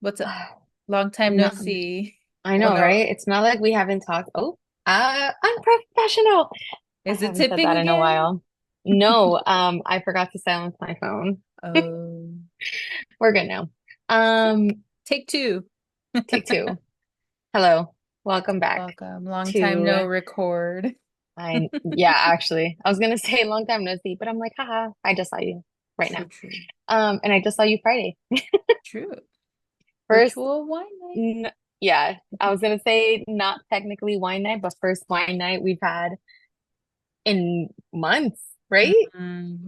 What's up? Long time no No, see. I Well, know, no. right? It's not like we haven't talked. Oh, unprofessional. I Is it haven't said tipping that in a again? while. No, I forgot to silence my phone. Oh, We're good now. shoot. Um, Take two. Take two. Hello, welcome back Welcome. Long time no to record. yeah, actually, I was gonna say long time no see, but I'm like, haha, I just saw you right True, now. true, And I just saw you Friday. true. First, Virtual wine night. n yeah, I was gonna say not technically wine night, but first wine night we've had in months, right?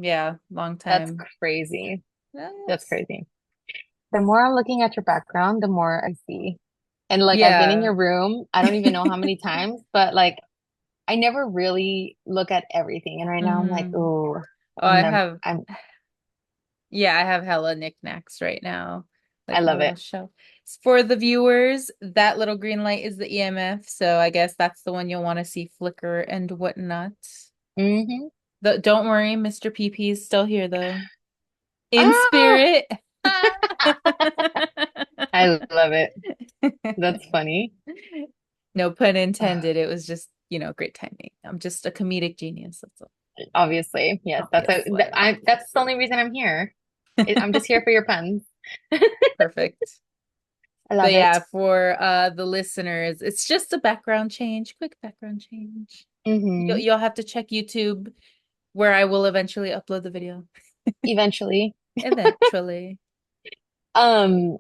Yeah, long That's time. crazy. That's Yes. crazy. The more I'm looking at your background, the more I see. And like I've been in Yeah. your room, I don't even know how many times, but like I never really look at everything. And right now I'm like, hmm oh, Oh, I'm I never have, I'm yeah, I have hella knickknacks right now. I Like a love little it. shelf. For the viewers, that little green light is the EMF. So I guess that's the one you'll want to see flicker and whatnot. Hmm. Don't worry, Mr. PP is still here though. In Ah, spirit. I love it. That's funny. No pun Ah, intended. It was just, great timing. I'm just a comedic genius. That's all. obviously, yes, Obviously. that's the only reason I'm here. I'm just here for your puns. Perfect. I But love yeah, it. for the listeners, it's just a background change, quick background change. Hmm. You'll have to check YouTube where I will eventually upload the video. Eventually. Eventually. Um,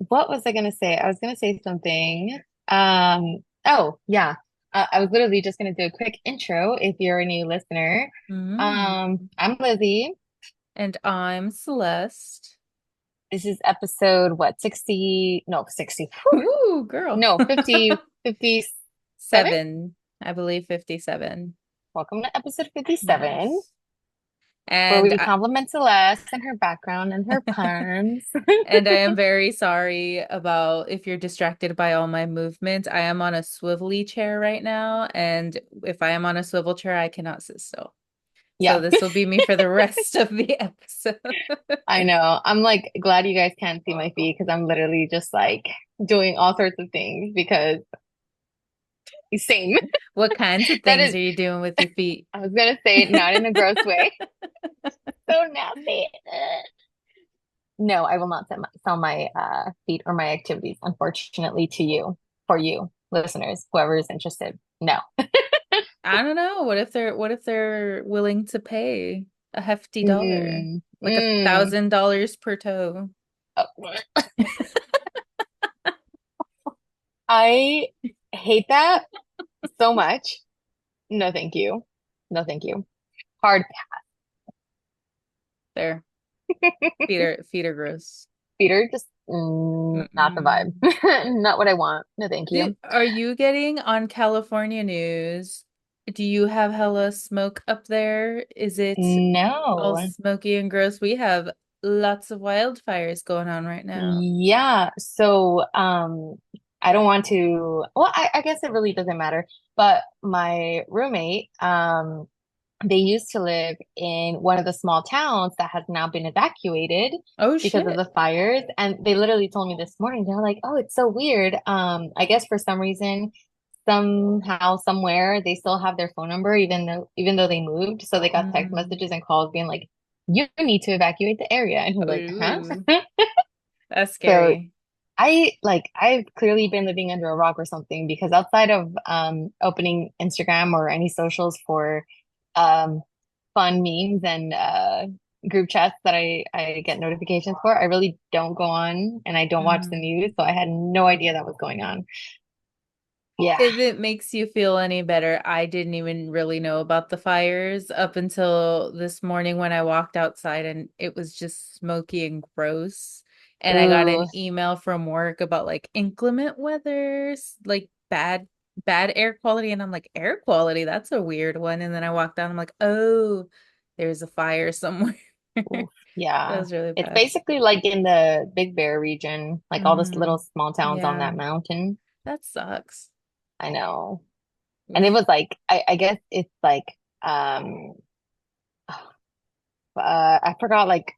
what was I gonna say? I was gonna say something. Oh yeah. I was literally just gonna do a quick intro if you're a new listener. Mm. I'm Lizzie. And I'm Celeste. This is episode what, 60, no, 60. Whew, Ooh, girl. no, 50, 57. 7, I believe 57. Welcome to episode 57, Yes. where And we compliment Celeste and her background and her puns. And I am very sorry about if you're distracted by all my movements. I am on a swivelly chair right now, and if I am on a swivel chair, I cannot sit still. So Yeah, this will be me for the rest of the episode. I know. I'm like glad you guys can't see my feet because I'm literally just like doing all sorts of things because same. What kinds of That things is, are you doing with your feet? I was gonna say it not in a gross way. So nasty. No, I will not sell my feet or my activities, unfortunately, to you, for you, listeners, whoever is interested. No. I don't know. What if they're willing to pay a hefty dollar, Mm, like a mm. $1,000 per toe? Oh. I hate that so much. No, thank you. No, thank you. Hard There, feet are gross. feeder, just not the vibe. Mm-mm. Not what I want. No, thank you. Are you getting on California news? Do you have hella smoke up there? Is it all No. smoky and gross? We have lots of wildfires going on right now. Yeah. So, I don't want to, well, I guess it really doesn't matter. But my roommate, they used to live in one of the small towns that has now been evacuated Oh because of shit. the fires. And they literally told me this morning, they're like, oh, it's so weird. I guess for some reason, somehow, somewhere, they still have their phone number, even though they moved. So they got text Mm. messages and calls being like, you need to evacuate the area. And we're like, huh? Ooh, that's So scary. I've clearly been living under a rock or something because outside of opening Instagram or any socials for um fun memes and group chats that I get notifications for, I really don't go on and I don't watch the Mm. news, so I had no idea that was going on. Yeah. If it makes you feel any better, I didn't even really know about the fires up until this morning when I walked outside and it was just smoky and gross. And I got Ooh. an email from work about like inclement weather, like bad air quality. And I'm like, air quality, that's a weird one. And then I walked down, I'm like, oh, there's a fire somewhere. Oof. That Yeah. was really It's bad. basically like in the Big Bear region, like all this little Mm, small towns on yeah, that mountain. that sucks. I know. And it Oof. was like I guess it's like um I forgot like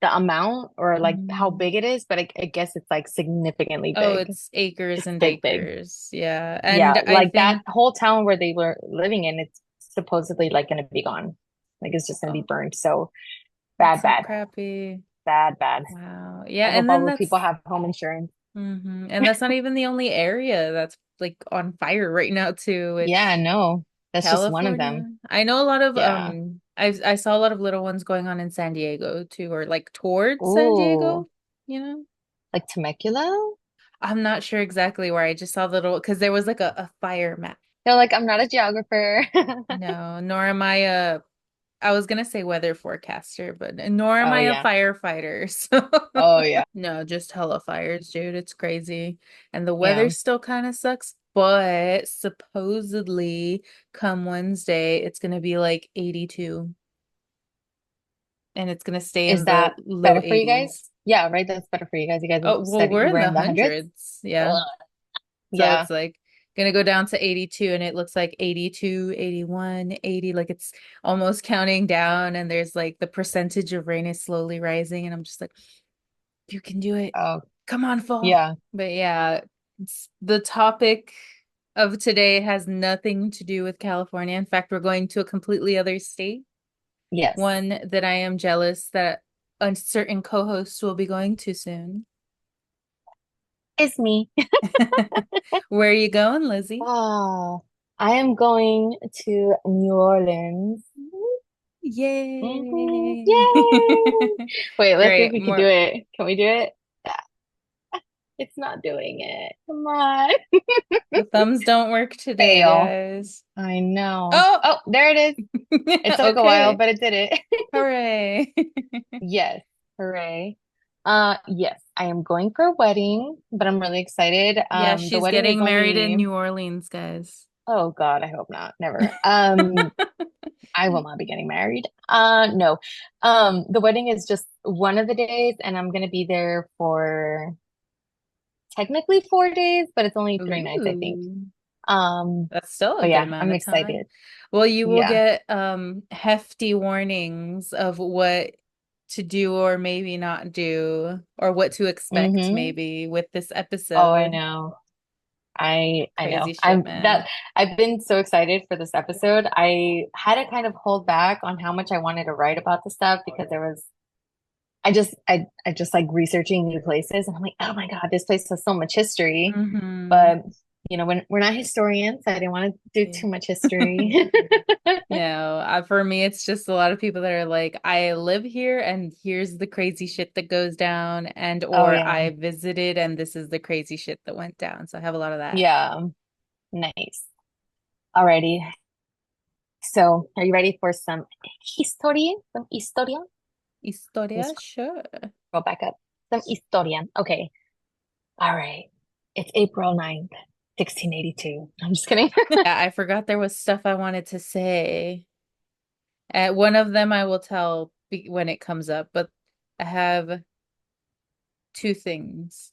the amount or like how Mm. big it is, but I guess it's like significantly Oh, big. it's acres It's and big, big. acres. Yeah. And Yeah, I like that think, whole town where they were living in, it's supposedly like going to be gone. Like it's just going to be oh, burned. So that's bad, so bad, crappy. bad, bad. Wow. Yeah. I hope And all then those people that's, have home insurance. and that's not even the only area that's like on fire right now too, Yeah, which no, that's just one of them. California. I know a lot of Yeah. I saw a lot of little ones going on in San Diego too, or like towards San Ooh, Diego, you know? like Temecula? I'm not sure exactly where. I just saw the little because there was like a fire map. They're like, I'm not a geographer. No, nor am I a I was gonna say weather forecaster, but nor am Oh I a yeah. firefighter. So Oh yeah. no, just hella fires, dude. It's crazy. And the weather Yeah. still kind of sucks, but supposedly come Wednesday, it's gonna be like 82 and it's gonna stay Is in the that low better for you guys? 80s. Yeah, right. That's better for you guys. You guys Oh, well, said we're you in were the in the hundreds. hundreds. Yeah. Ugh. So Yeah. it's like gonna go down to 82 and it looks like 82, 81, 80. Like it's almost counting down and there's like the percentage of rain is slowly rising and I'm just like, you can do it. Oh, Come on, fall. yeah. But yeah, the topic of today has nothing to do with California. In fact, we're going to a completely other state, Yes. one that I am jealous that a certain co-host will be going to soon. It's me. Where are you going, Lizzie? Ah, I am going to New Orleans. Yay. Yay! Wait, let's see if Great. we can do More it. Can we do it? Ah, it's not doing it. Come on. the thumbs don't work today, Fail. guys. I know. Oh, Oh, there it is. It took a while, okay. but it did it. Hooray. Yes. Hooray. Yes, I am going for a wedding, but I'm really excited. Yeah, The she's wedding is getting married in only, New Orleans, guys. oh God, I hope not. Never. I will not be getting married. No. The wedding is just one of the days, and I'm gonna be there for technically 4 days, but it's only 3 nights, I think. Ooh, Um, that's still a but good yeah, amount I'm of time. excited. Well, you will Yeah. get hefty warnings of what to do or maybe not do, or what to expect Mm-hmm. maybe with this Oh, I episode. know. I know. Crazy shit, man. I've been so excited for this episode. I had to kind of hold back on how much I wanted to write about the stuff because there was I just like researching new places and I'm like, oh my God, this place has so much history. Mm-hmm. But you know, when we're not historians, I didn't want to do Yeah. too much history. No, for me, it's just a lot of people that are like, I live here and here's the crazy shit that goes down, and Oh or yeah. I visited and this is the crazy shit that went down. So I have a lot of that. Yeah. Nice. Alrighty. So are you ready for some history? Some historia? Historia, Let's sure. go back up. Some historia. Okay. All right. It's April 9th, 1682. I'm just kidding. Yeah, I forgot there was stuff I wanted to say. One of them I will tell when it comes up, but I have two things.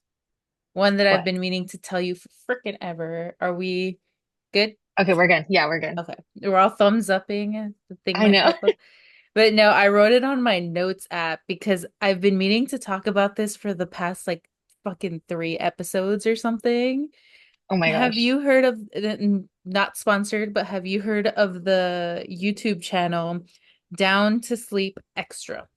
One that I've What? been meaning to tell you for freaking ever. Are we good? Okay, we're good. Yeah, we're good. Okay. We're all thumbs upping. The thing I might know. pop up. But no, I wrote it on my notes app because I've been meaning to talk about this for the past like fucking 3 episodes or something. Oh my Have gosh. you heard of, not sponsored, but have you heard of the YouTube channel Down to Sleep Extra?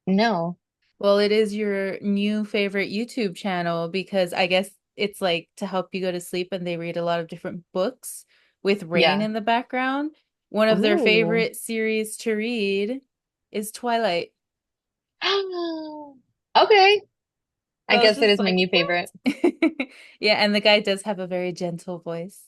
No. Well, it is your new favorite YouTube channel because I guess it's like to help you go to sleep and they read a lot of different books with rain Yeah. in the background. One of their Ooh. favorite series to read is Twilight. Okay. So I I was guess it just is my like, new favorite. what? Yeah, and the guy does have a very gentle voice.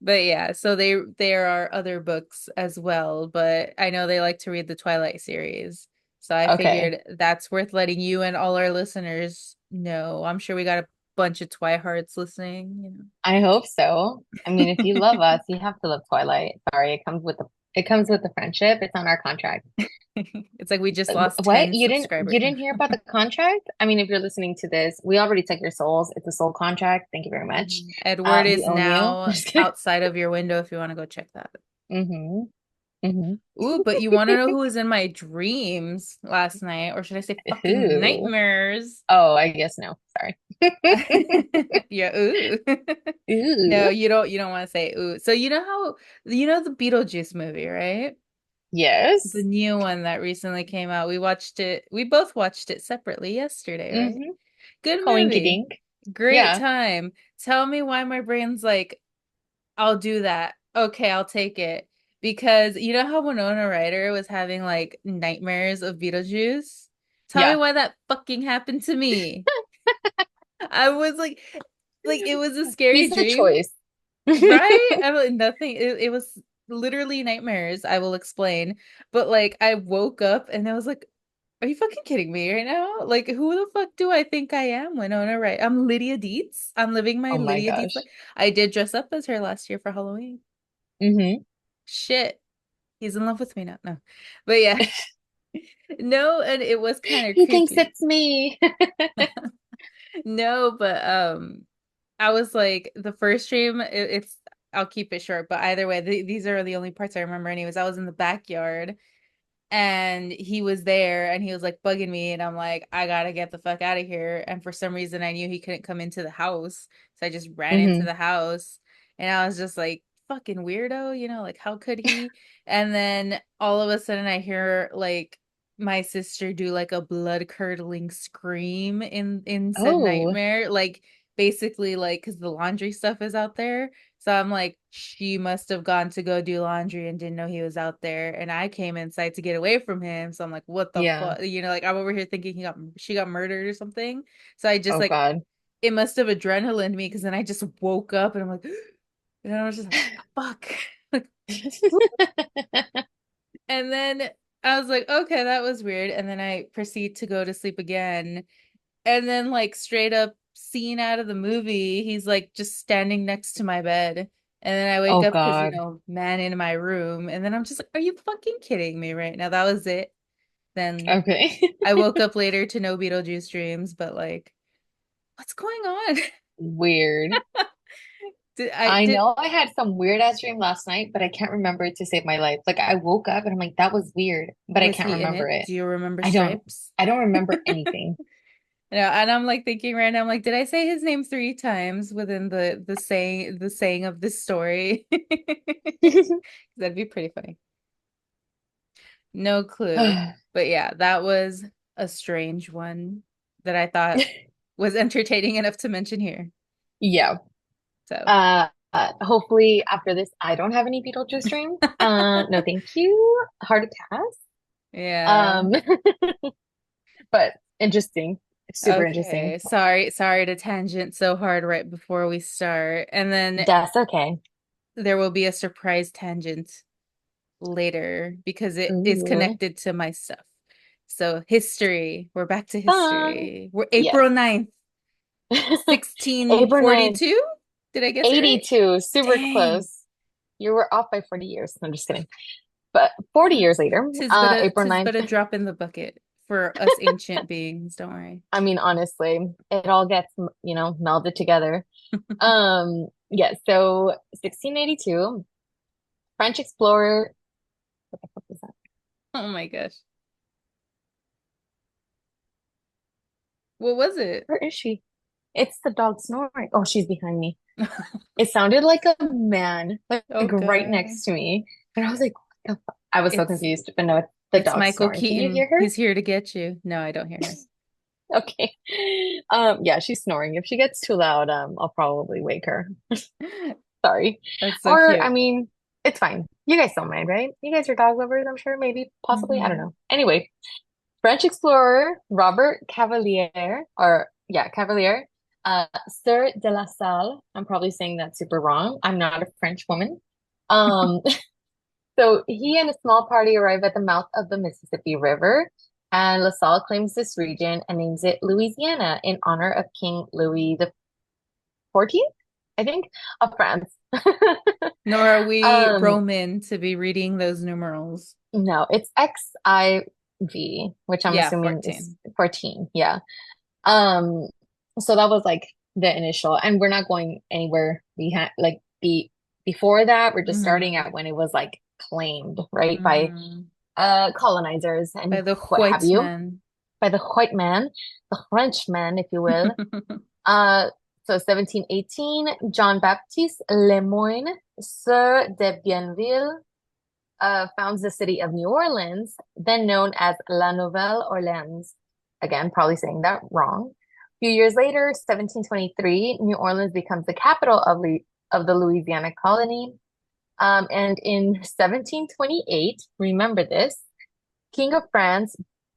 But yeah, so there are other books as well, but I know they like to read the Twilight series. So I Okay. figured that's worth letting you and all our listeners know. I'm sure we got a bunch of Twihards listening, I hope so. I mean, if you love you us, you have to love Twilight. Sorry, it comes with the friendship. It's on our contract. know. It's like we just lost What? 10 You subscribers. didn't hear about the contract? I mean, if you're listening to this, we already took your souls. It's a soul contract. Thank you very much. Edward We is own you. now Just kidding. outside of your window if you want to go check that. Mm-hmm. Hmm. Ooh, but you want to know who was in my dreams last night, or should I say fucking Who? nightmares? Oh, I guess no. Sorry. Yeah, ooh. No, Ooh. you don't want to say ooh. So you know the Beetlejuice movie, right? The Yes. new one that recently came out. We watched it. We both watched it separately yesterday, right? Hmm. Good Coinky movie. dink. Great Yeah. time. Tell me why my brain's like, I'll do that. Okay, I'll take it. Because you know how Winona Ryder was having like nightmares of Beetlejuice? Tell me Yeah. why that fucking happened to me. I was like it was a scary He's the dream, choice. right? I mean, nothing. It was literally nightmares. I will explain. But like I woke up and I was like, are you fucking kidding me right now? Like, who the fuck do I think I am, Winona Ryder? I'm Lydia Dietz. I'm living my Oh my Lydia Dietz life. gosh. I did dress up as her last year for Halloween. Hmm. Shit. He's in love with me now. No. But yeah. No, and it was kind of He thinks creepy. it's me. No, but I was like the first stream it's I'll keep it short, but either way, these are the only parts I remember anyways. I was in the backyard and he was there and he was like bugging me and I'm like I gotta get the fuck out of here, and for some reason I knew he couldn't come into the house, so I just ran into Hmm. the house and I was just like fucking weirdo, like how could he? And then all of a sudden I hear like my sister do like a blood curdling scream in said Oh, nightmare, like basically like because the laundry stuff is out there, so I'm like, she must have gone to go do laundry and didn't know he was out there. And I came inside to get away from him. So I'm like, what the yeah. fuck? Like I'm over here thinking she got murdered or something. So I just Oh like God. it must have adrenaline me because then I just woke up and I'm like, and I was just like, fuck. Like, whoop. And then I was like, okay, that was weird. And then I proceed to go to sleep again. And then like straight up scene out of the movie, he's like just standing next to my bed. And then I wake Oh up because, God. man in my room. And then I'm just like, are you fucking kidding me right now? That was it. Then Okay. I woke up later to no Beetlejuice dreams, but like, what's going on? Weird. Did I I did know I had some weird ass dream last night, but I can't remember it to save my life. Like I woke up and I'm like, that was weird, but I was can't he in remember it? it. Do you remember I don't. Stripes? I don't remember anything. And I'm like thinking right now, I'm like, did I say his name 3 times within the saying of this story? That'd be pretty funny. No clue. But yeah, that was a strange one that I thought was entertaining enough to mention here. Yeah. So, Hopefully after this, I don't have any Beetlejuice dreams. No, thank you. Hard to pass. yeah. Um, but interesting. Super interesting. Okay. Sorry to tangent so hard right before we start. And then That's okay. there will be a surprise tangent later because it is Ooh, connected to my stuff. So, history. We're back to fun. history. We're Yes. April 9th, April 9th, 1642. Did I guess it right? 82, super Dang. close. You were off by 40 years. I'm just kidding. But 40 years later, April Tis 9th, but a drop in the bucket for us ancient beings. Don't worry. I mean, honestly, it all gets, melded together. Yeah, so 1682, French explorer, what the fuck is that? Oh my gosh. What was it? Where is she? It's the dog snoring. Oh, she's behind me. It sounded like a man, like Oh right God. next to me. And I was like, what the fuck? I was so It's confused, but no, it's the it's dog Michael snoring. Can you Keaton. hear her? He's here to get you. No, I don't hear her. Okay. Yeah, she's snoring. If she gets too loud, I'll probably wake her. Sorry. That's so Or, I cute. mean, it's fine. You guys don't mind, right? You guys are dog lovers, I'm sure, maybe, possibly. I don't Hmm. know. Anyway, French explorer Robert Cavelier, or yeah, Cavelier, Sir de la Salle. I'm probably saying that super wrong. I'm not a French woman. Um, so he and a small party arrive at the mouth of the Mississippi River, and La Salle claims this region and names it Louisiana in honor of King Louis the 14th, I think, of France. Nor are we Um, Roman to be reading those numerals. no, it's XIV, which I'm Yeah, assuming is 14. 14. Yeah. Um, so that was like the initial, and we're not going anywhere we had like before that. We're just starting Hmm. at when it was like claimed, right, by Mm. colonizers and By the what have white you, man. by the white man, the Frenchman, if you will. Uh, so 1718, John Baptiste Lemoyne, Sieur de Bienville, founds the city of New Orleans, then known as La Nouvelle Orleans. Again, probably saying that wrong. A few years later, 1723, New Orleans becomes the capital of the Louisiana colony. And in 1728, remember this, King of France,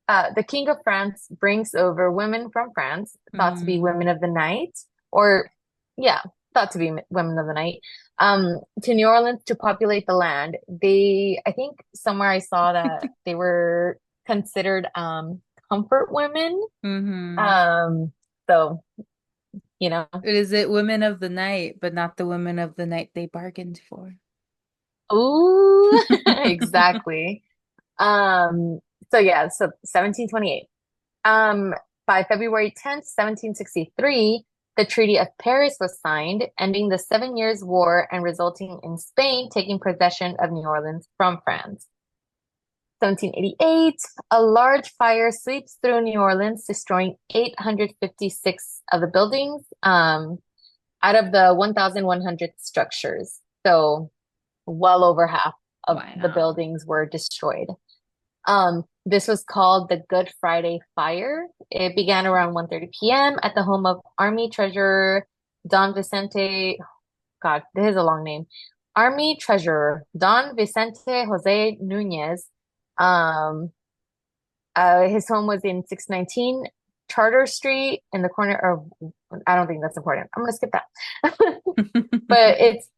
the King of France brings over women from France, thought to be Mm. women of the night, or yeah, thought to be women of the night, to New Orleans to populate the land. I think somewhere I saw that they were considered comfort women. Hmm. Um, so you know, Is it women of the night, but not the women of the night they bargained for? ooh, exactly. Um, so yeah, so 1728. Um, by February 10th, 1763, the Treaty of Paris was signed, ending the Seven Years' War and resulting in Spain taking possession of New Orleans from France. 1788, a large fire sweeps through New Orleans, destroying 856 of the buildings, out of the 1,100 structures. So well over half of the Wow. buildings were destroyed. This was called the Good Friday Fire. It began around 1:30 p.m. at the home of Army Treasurer Don Vicente. God, this is a long name. Army Treasurer Don Vicente Jose Nunez. Um, his home was in 619 Charter Street in the corner of, I don't think that's important. I'm gonna skip that. But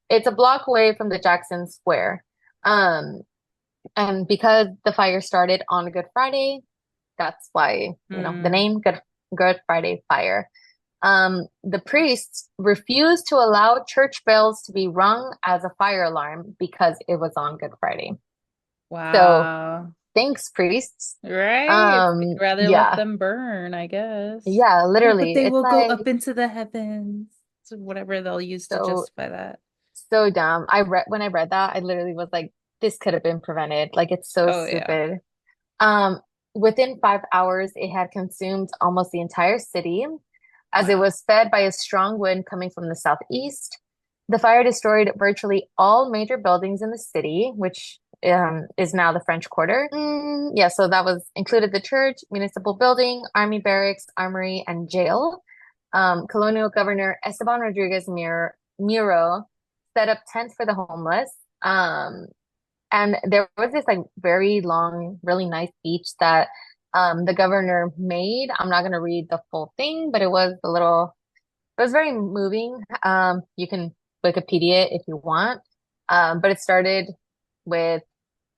it's a block away from the Jackson Square. Um, and because the fire started on Good Friday, that's why, the Mm. name Good Friday Fire. The priests refused to allow church bells to be rung as a fire alarm because it was on Good Friday. So Wow. thanks, priests. Right? They'd rather let Yeah, them burn, I guess. yeah, Oh, but literally. they It's will go like up into the heavens. So whatever they'll use to so justify that. so dumb. When I read that, I literally was like, this could have been prevented. Like it's so Oh yeah. stupid. Um, Within 5 hours, it had consumed almost the entire city, as it Wow. was fed by a strong wind coming from the southeast. The fire destroyed virtually all major buildings in the city, which is now the French Quarter. Yeah, so that was included the church, municipal building, army barracks, armory, and jail. Colonial Governor Esteban Rodriguez Muro set up tents for the homeless. And there was this like very long, really nice speech that the governor made. I'm not gonna read the full thing, but it was very moving. You can Wikipedia it if you want. But it started with,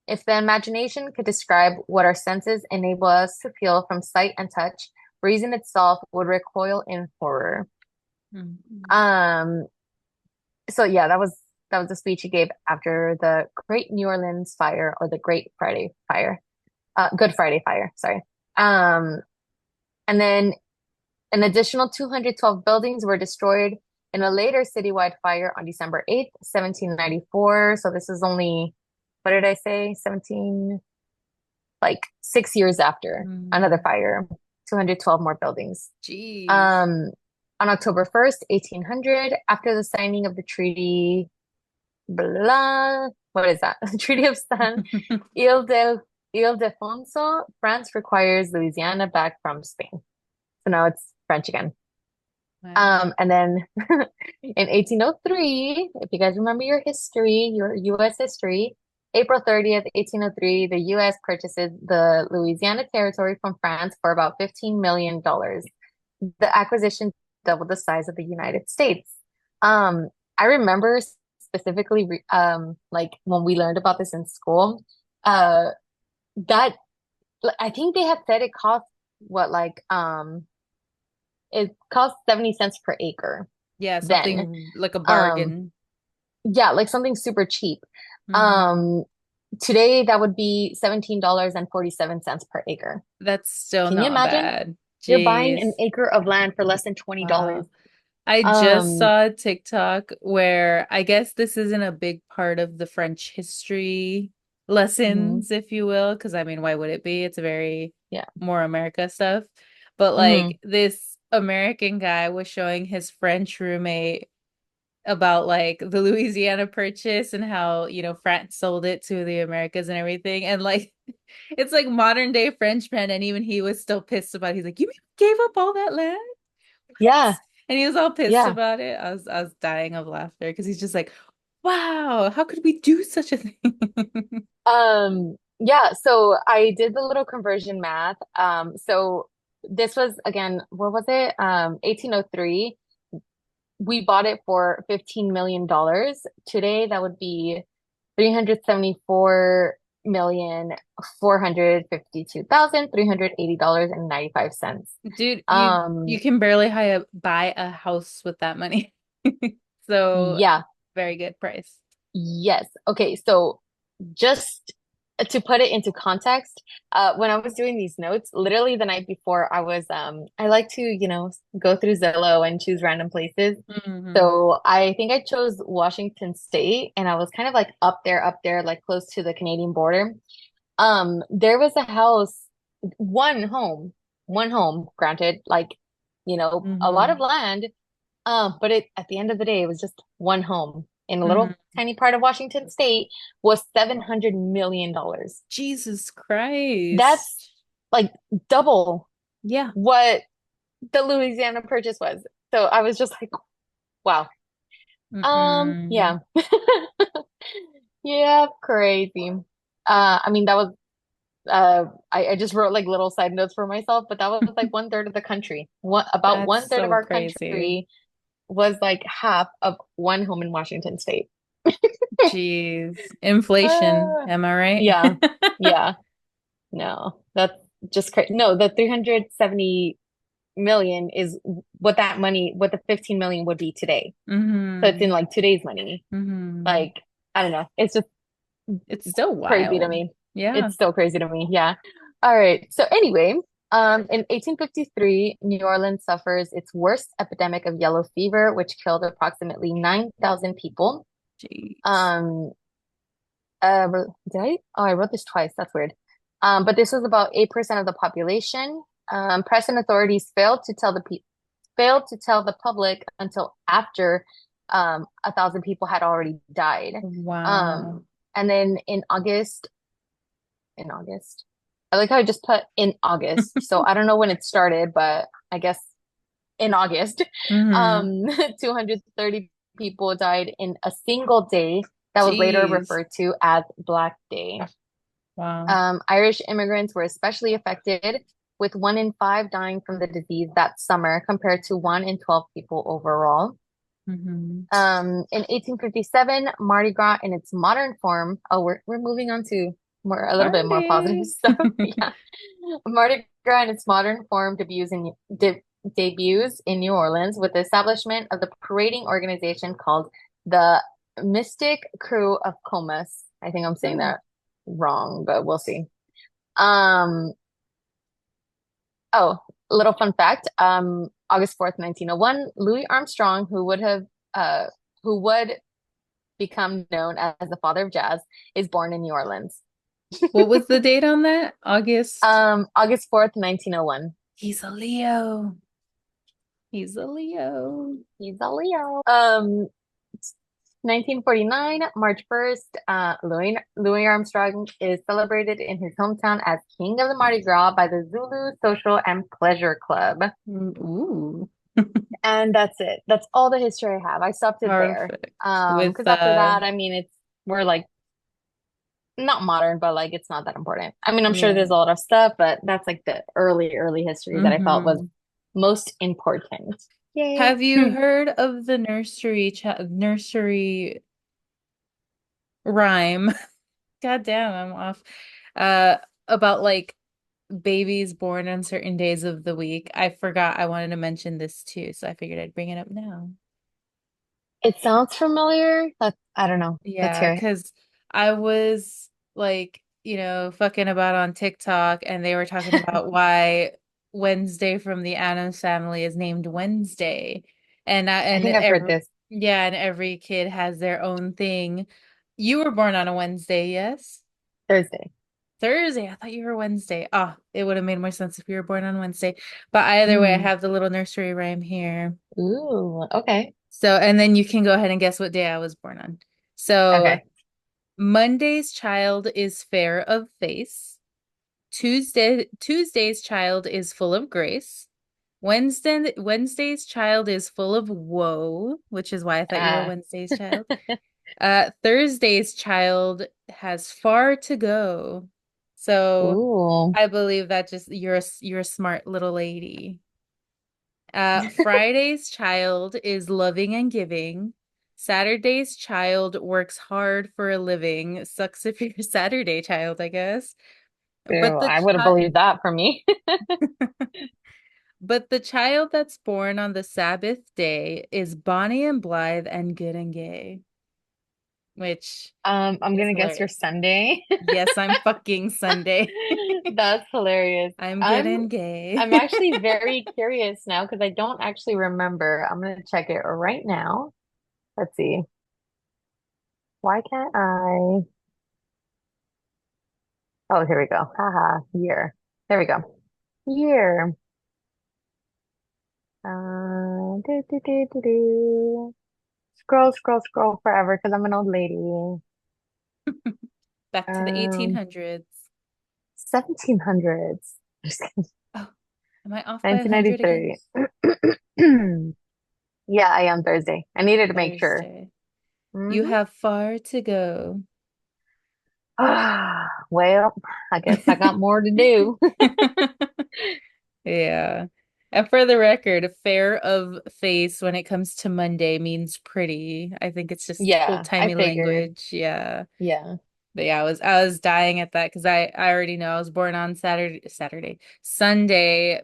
if the imagination could describe what our senses enable us to feel from sight and touch, reason itself would recoil in horror. Mhm. Um, so yeah, that was the speech he gave after the Great New Orleans Fire, or the Great Friday Fire. Good Friday Fire, sorry. Um, and then an additional 212 buildings were destroyed in a later citywide fire on December 8th, 1794. So this is only, what did I say? 17, like 6 years after another Mm. fire, 212 more buildings. Jeez. Um, on October 1st, 1800, after the signing of the treaty, blah, what is that? The Treaty of San Ildefonso, France requires Louisiana back from Spain. So now it's French again. Wow. And then in 1803, if you guys remember your history, your US history, April 30th, 1803, the US purchases the Louisiana territory from France for about $15 million. The acquisition doubled the size of the United States. I remember specifically, like when we learned about this in school, uh, that I think they had said it cost what, like, it cost 70 cents per acre Yeah, then. something like a Um, bargain. yeah, like something super cheap. Hmm. Um, Today that would be $17.47 per acre. That's still Can you not imagine? bad. You're buying an Jeez. acre of land for less than $20. Wow. I just Um, saw a TikTok where I guess this isn't a big part of the French history, Hmm. lessons, if you will, because I mean, why would it be? It's a very Yeah. more America stuff. But Hmm. like this American guy was showing his French roommate about like the Louisiana Purchase and how, France sold it to the Americas and everything. And like it's like modern day Frenchman, and even he was still pissed about it. He's like, "You gave up all that land?" Yeah. And he was all pissed Yeah. about it. I was dying of laughter because he's just like, "Wow, how could we do such a thing?" Yeah, so I did the little conversion math. So this was again, what was it? 1803. We bought it for $15 million. Today, that would be 374,452,380.95. Dude, you Um, can barely buy a house with that money. So, yeah, very good price. yes. Okay, so just to put it into context, when I was doing these notes, literally the night before, I like to, go through Zillow and choose random places. Hmm. So I think I chose Washington State, and I was kind of like up there, like close to the Canadian border. There was a house, one home, one home, granted, like, a lot of Hmm. land. But at the end of the day, it was just one home in a Hmm. little tiny part of Washington State, was $700 million. Jesus That's Christ. like double Yeah. what the Louisiana Purchase was. So I was just like, wow. Mm-mm. Yeah. Yeah, crazy. I mean, that was I just wrote like little side notes for myself, but that was like one third of the country. About That's one third of so our crazy. country was like half of one home in Washington State. Jeez. Inflation, Uh, am I right? yeah, yeah. No, that's just crazy. No, the 370 million is what the 15 million would be today. So it's Hmm. in like today's money. Hmm. Like, I don't know. It's just It's still crazy to wild. me. Yeah. It's still crazy to me. Yeah. All right. So anyway, in 1853, New Orleans suffers its worst epidemic of yellow fever, which killed approximately 9,000 people. Jeez. Um, did I? Oh, I wrote this twice. That's weird. But this was about 8% of the population. Press and authorities failed to tell the public until after 1,000 people had already died. Wow. Um, and then in August, I like how I just put in August. So I don't know when it started, but I guess in August, Hmm. 230 people died in a single day that was later Jeez. referred to as Black Day. Wow. Irish immigrants were especially affected, with 1 in 5 dying from the disease that summer, compared to 1 in 12 people overall. Hmm. In 1857, Mardi Gras in its modern form. Oh, we're moving on to a little bit more positive Party. stuff. Yeah, Mardi Gras in its modern form debuts in New Orleans with the establishment of the parading organization called the Mystic Crew of Comus. I think I'm saying Oh. that wrong, but we'll see. Um, oh, little fun fact. August 4th, 1901, Louis Armstrong, uh, who would become known as the father of jazz, is born in New Orleans. What was the date on that? August. August 4th, 1901. He's a Leo. He's a Leo. He's a Leo. 1949, March 1st, Louis Armstrong is celebrated in his hometown as King of the Mardi Gras by the Zulu Social and Pleasure Club. Ooh. And that's it. That's all the history I have. I stopped it there. Perfect. With Because after that, I mean, we're like not modern, but like it's not that important. I mean, I'm sure yeah. there's a lot of stuff, but that's like the early history that I felt was Hmm. most important. Yay. Have you heard of the nursery rhyme? God damn, I'm off. Uh, about like babies born on certain days of the week. I forgot I wanted to mention this too, so I figured I'd bring it up now. It sounds familiar. I don't know. Let's Yeah, hear it. because I was like, fucking about on TikTok and they were talking about why Wednesday from the Addams Family is named Wednesday. And I think I've heard this. yeah, and every kid has their own thing. You were born on a Wednesday, yes? Thursday. Thursday. I thought you were Wednesday. Ah, it would have made more sense if you were born on Wednesday. But either way, I Mm. have the little nursery rhyme here. Ooh, okay. So, and then you can go ahead and guess what day I was born on. So, Okay. Monday's child is fair of face. Tuesday's child is full of grace. Wednesday's child is full of woe, which is why I thought you were Ah. Wednesday's child. Thursday's child has far to go. So Ooh. I believe that just you're a smart little lady. Friday's child is loving and giving. Saturday's child works hard for a living. Sucks if you're a Saturday child, I guess. Ew, But the I would have child believed that for me. but the child that's born on the Sabbath day is bonny and blithe and good and gay, which I'm is gonna guess your hilarious. Sunday. Yes, I'm fucking Sunday. That's hilarious. I'm good I'm and gay. I'm actually very curious now because I don't actually remember. I'm gonna check it right now. Let's see. Why can't I? Oh, here we go. Haha, year. There we go. Year. Do. Scroll, scroll, scroll forever because I'm an old lady. Back to the Um, 1800s. 1700s. Just kidding. Oh, am I off by 100 again? 1993. Yeah, I am Thursday. I needed to make sure. Thursday. You Hmm. have far to go. Well, I guess I got more to do. Yeah. And for the record, fair of face when it comes to Monday means pretty. I think it's just Yeah, I old-timey figured. language. Yeah. Yeah. But yeah, I was dying at that because I already know I was born on Sunday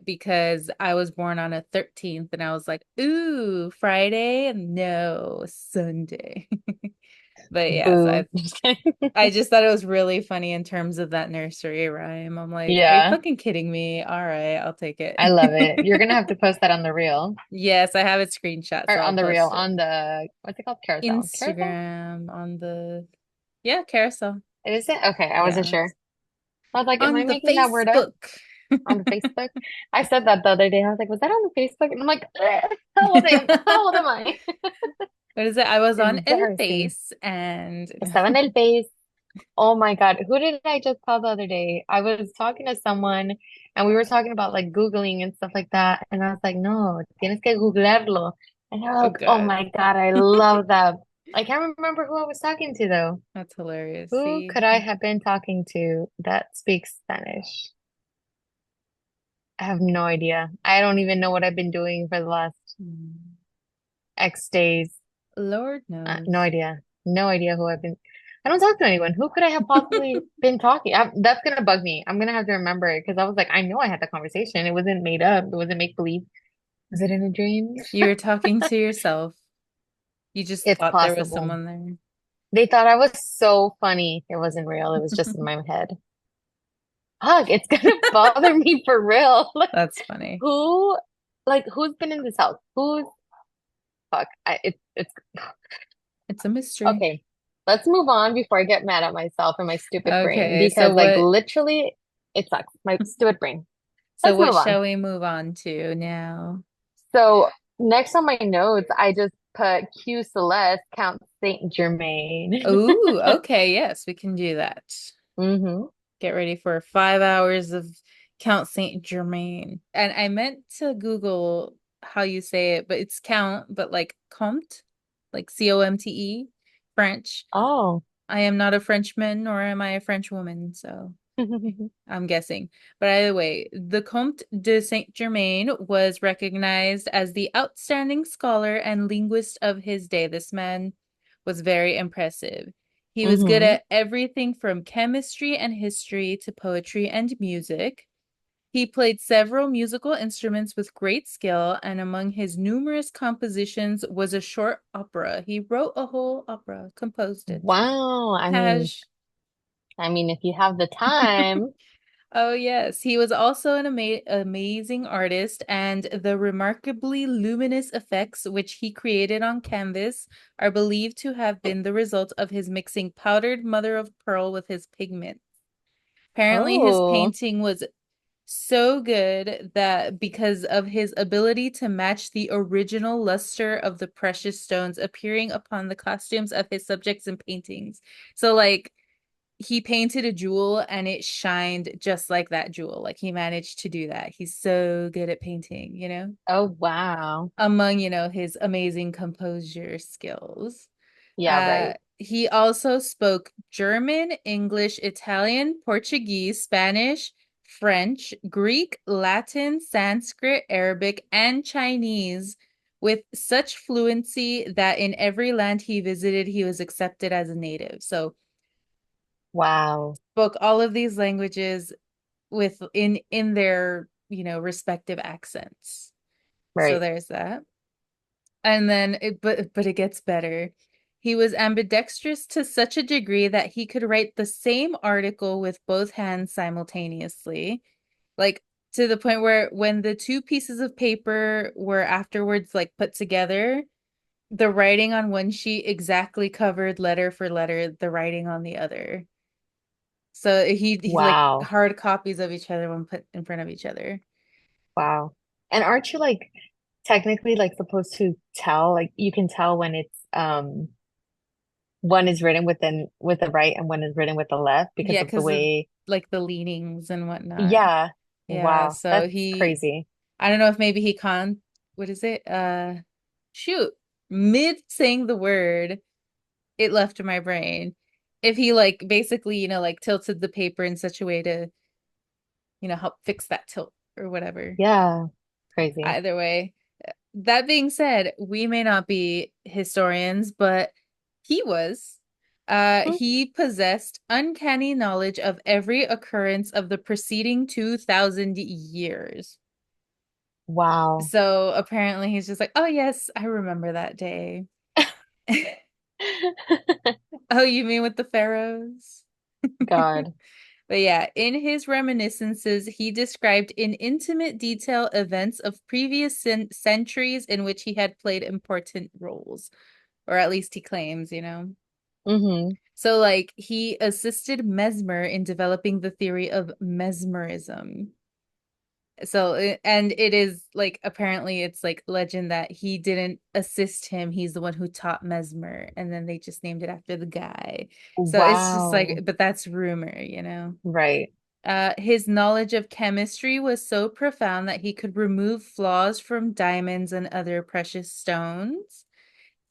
because I was born on a 13th and I was like, ooh, Friday? No, Sunday. But yeah, so Boo. I Just kidding. I just thought it was really funny in terms of that nursery rhyme. I'm like, are you Yeah, fucking kidding me? All right, I'll take it. I love it. You're gonna have to post that on the reel Yes, I have it screenshot, or so I'll on the reel post it. on the what's it called? Carousel. Carousel? Instagram on the yeah, carousel. Is it? Okay, I wasn't Yeah. sure. I was like, am I On the making that word up Facebook. on the Facebook? I said that the other day. I was like, was that on the Facebook? And I'm like, how old am I? What is it? I was on El Embarrassing. Face and Estaba en el face. Oh my God. Who did I just call the other day? I was talking to someone and we were talking about like Googling and stuff like that. And I was like, no, tienes que googlearlo. And they're oh like, oh God. my God, I love that. I can't remember who I was talking to though. That's hilarious. Who See? could I have been talking to that speaks Spanish? I have no idea. I don't even know what I've been doing for the last Hmm. X days. Lord No knows. idea. No idea who I've been. I don't talk to anyone. Who could I have possibly been talking? That's gonna bug me. I'm gonna have to remember it because I was like, I know I had the conversation. It wasn't made up. It wasn't make believe. Was it in a dream? You were talking to yourself. You just It's thought there was possible. someone there. They thought I was so funny. It wasn't real. It was just in my head. Fuck, it's gonna bother me for real. Like, That's funny. who, who's been in this house? Who's fuck? It's It's a mystery. okay. Let's move on before I get mad at myself and my stupid brain Okay, because like literally it sucks. My stupid brain. so Let's what move on. shall we move on to now? So next on my notes, I just put Q Celeste, Count Saint Germain. Ooh, okay, yes, we can do that. Hmm. Get ready for 5 hours of Count St. Germain. And I meant to Google how you say it, but it's Count, but like Comte, like Comte, French. Oh. I am not a Frenchman, nor am I a French woman, so I'm guessing. But either way, the Comte de Saint Germain was recognized as the outstanding scholar and linguist of his day. This man was very impressive. He was good Hmm. at everything from chemistry and history to poetry and music. He played several musical instruments with great skill, and among his numerous compositions was a short opera. He wrote a whole opera, composed it. Wow. Cash. I mean, if you have the time. Oh, yes. He was also an amazing artist, and the remarkably luminous effects which he created on canvas are believed to have been the result of his mixing powdered mother of pearl with his pigments. Apparently, his Oh, painting was so good that because of his ability to match the original luster of the precious stones appearing upon the costumes of his subjects and paintings. So, like, he painted a jewel and it shined just like that jewel. Like, he managed to do that. He's so good at painting, oh wow. among, his amazing composure skills. Yeah, right. He also spoke German, English, Italian, Portuguese, Spanish, French, Greek, Latin, Sanskrit, Arabic, and Chinese with such fluency that in every land he visited, he was accepted as a native. So Wow. spoke all of these languages with in their, respective accents. So Right. there's that. And then but it gets better. He was ambidextrous to such a degree that he could write the same article with both hands simultaneously. Like to the point where when the two pieces of paper were afterwards like put together, the writing on one sheet exactly covered letter for letter the writing on the other. So he like Wow. hard copies of each other when put in front of each other. Wow. And aren't you like technically like supposed to tell, like you can tell when it's one is written with the right and one is written with the left because Yeah, of the because of way. like the leanings and whatnot. Yeah. Yeah, Wow. so That's he, crazy. I don't know if maybe what is it? Shoot, mid saying the word, it left my brain. If he like basically, like tilted the paper in such a way to, help fix that tilt or whatever. Yeah. Crazy. Either way, that being said, we may not be historians, but he was. Hmm. He possessed uncanny knowledge of every occurrence of the preceding 2000 years. Wow. So apparently he's just like, oh, yes, I remember that day. Oh, you mean with the pharaohs? God. But yeah, in his reminiscences, he described in intimate detail events of previous centuries in which he had played important roles, or at least he claims. Hmm. So, like, he assisted Mesmer in developing the theory of mesmerism. So, and it is like apparently it's like legend that he didn't assist him. He's the one who taught Mesmer, and then they just named it after the guy. So it's just like, Wow. but that's rumor. Right. His knowledge of chemistry was so profound that he could remove flaws from diamonds and other precious stones.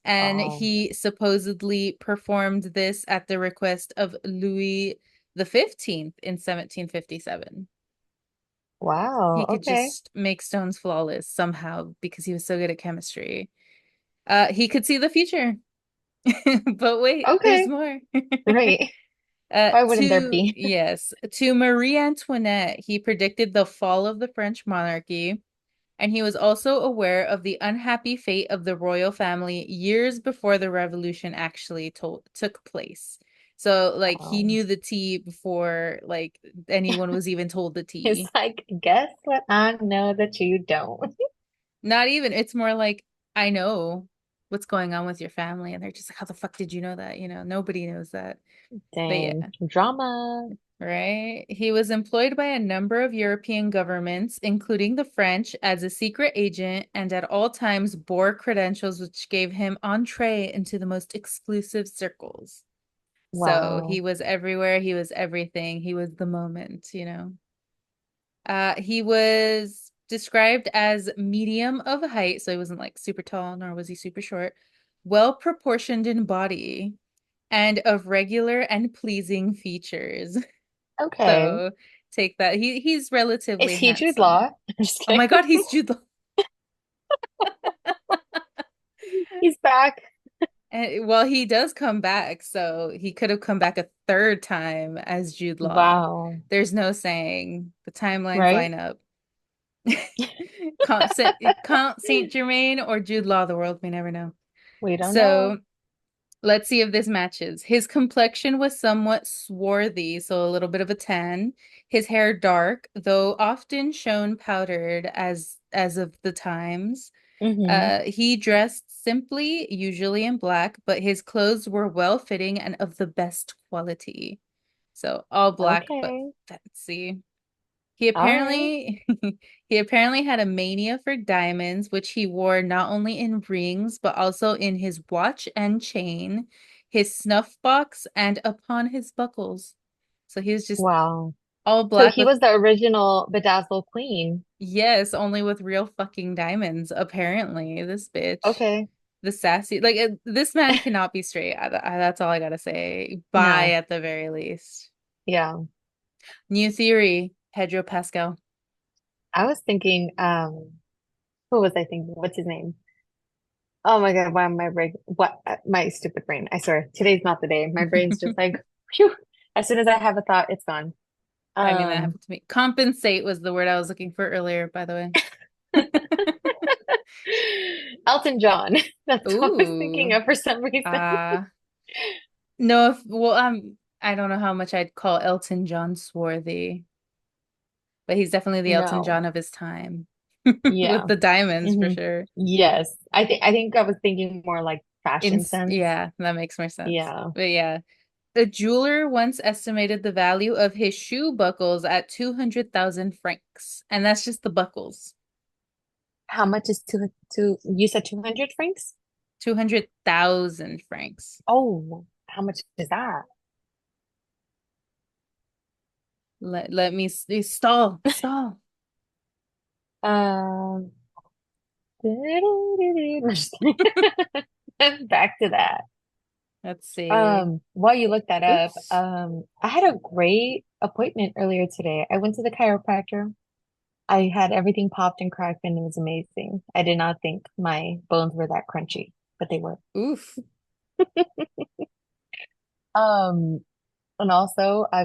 And Wow. he supposedly performed this at the request of Louis the 15th in 1757. Wow. He could Okay. just make stones flawless somehow because he was so good at chemistry. He could see the future. But wait, there's Okay. more. Right. Why wouldn't there be? To Marie Antoinette, he predicted the fall of the French monarchy, and he was also aware of the unhappy fate of the royal family years before the revolution actually took place. So, like, he Um, knew the tea before, like, anyone was even told the it's tea. like, guess what? I know that you don't. Not even, it's more like, I know what's going on with your family, and they're just like, how the fuck did you know that? Nobody knows that. But Dang. yeah. Drama. Right. He was employed by a number of European governments, including the French, as a secret agent and at all times bore credentials which gave him entree into the most exclusive circles. So he Wow. was everywhere, he was everything, he was the moment. He was described as medium of height, so he wasn't like super tall, nor was he super short, well proportioned in body, and of regular and pleasing features. Okay. So take that. He's Is relatively he Jude Law? handsome. I'm just Oh my kidding. God, he's Jude Law. He's back. And, well, he does come back, so he could have come back a third time as Jude Law. Wow. There's no saying. The timelines Right? line up. Comte St. Germain or Jude Law, the world may never know. We don't know. So let's see if this matches. His complexion was somewhat swarthy, so a little bit of a tan. His hair dark, though often shown powdered as of the times. Hmm. He dressed simply, usually in black, but his clothes were well-fitting and of the best quality. So all black but Okay. fancy. He All right. apparently he apparently had a mania for diamonds, which he wore not only in rings but also in his watch and chain, his snuff box, and upon his buckles. So he was just Wow. all So black he with, was the original bedazzled queen. yes, only with real fucking diamonds, apparently. This bitch. Okay. The sassy, like this man cannot be straight. That's all I gotta say. Bye No. at the very least. Yeah. New theory, Pedro Pascal. I was thinking, who was I thinking? What's his name? Oh my God, why am my brain, what, my stupid brain. I swear, today's not the day. My brain's just like, phew. As soon as I have a thought, it's gone. I mean, that Um, happened to me. Compensate was the word I was looking for earlier, by the way. Elton John. That's what I was thinking Ooh. of for some reason. Uh no, well, I don't know how much I'd call Elton John swarthy, but he's definitely the Elton No. John of his time. With Yeah. the diamonds for Hmm. sure. Yes. I think I was thinking more like fashion sense. Yeah, that makes more sense. Yeah. But yeah. A jeweler once estimated the value of his shoe buckles at 200,000 francs. And that's just the buckles. How much is you said 200 francs? 200,000 francs. Oh, how much is that? Let me stall, stall. Um, back to that. Let's see. While you look that up, Oops. I had a great appointment earlier today. I went to the chiropractor. I had everything popped and cracked and it was amazing. I did not think my bones were that crunchy, but they were. Oof. Um, and also I